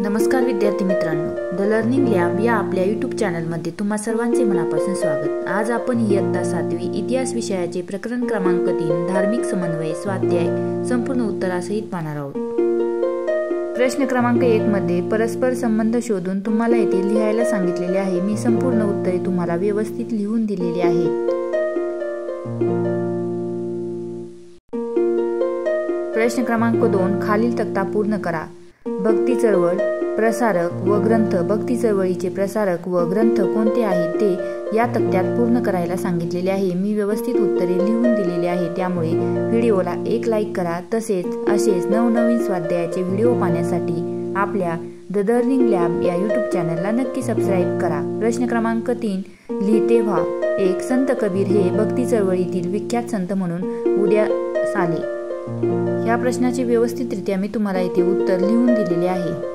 नमस्कार विद्यार्थी मित्रांनो, द लर्निंग लॅब या आपल्या यूट्यूब चॅनलमध्ये तुम्हा सर्वांचे मनापासून स्वागत। आज आपण इयत्ता 7वी इतिहास विषयाचे प्रकरण क्रमांक 3 धार्मिक समन्वय स्वाध्याय संपूर्ण उत्तरासहित पाहणार आहोत। प्रश्न क्रमांक 1 मध्ये परस्पर संबंध शोधून तुम्हाला येथे लिहायला सांगितलेले आहे। मी संपूर्ण उत्तरे तुम्हाला व्यवस्थित लिहून दिलेली आहेत। प्रश्न क्रमांक 2 खालील तक्ता पूर्ण करा। भक्ती चळवळ प्रसारक व ग्रंथ, भक्ती चळवळीचे प्रसारक व ग्रंथ कोणते आहेत ते या तक्त्यात पूर्ण करायला सांगितलेले आहे। मी व्यवस्थित उत्तरे लिहून दिलेली आहे, त्यामुळे व्हिडिओला एक लाईक करा। तसेच असेच नवनवीन स्वाध्यायाचे व्हिडिओ पाहण्यासाठी आपल्या द लर्निंग लॅब या यूट्यूब चॅनलला नक्की सबस्क्राईब करा। प्रश्न क्रमांक 3 लिहिते व्हा। एक संत कबीर हे भक्ती चळवळीतील विख्यात संत म्हणून उदयास आले। या प्रश्नाचे व्यवस्थितरित्या मी तुम्हाला इथे उत्तर लिहून दिलेले आहे।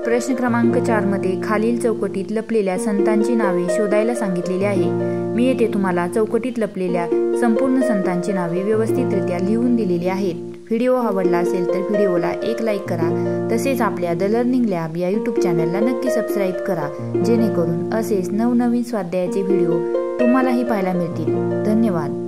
प्रश्न क्रमांक 4 मध्ये खालील चौकटीत लपलेल्या संतांची नावे शोधायला सांगितलेली आहे। मी येथे तुम्हाला चौकटीत लपलेल्या संपूर्ण संतांची नावे व्यवस्थितरित्या लिहून दिलेली आहेत। व्हिडिओ आवडला असेल तर व्हिडिओला एक लाईक करा। तसेच आपल्या द लर्निंग लॅब या यूट्यूब चॅनलला नक्की सबस्क्राईब करा, जेणेकरून असेच नवनवीन स्वाध्यायाचे व्हिडिओ तुम्हालाही पाहायला मिळतील। धन्यवाद।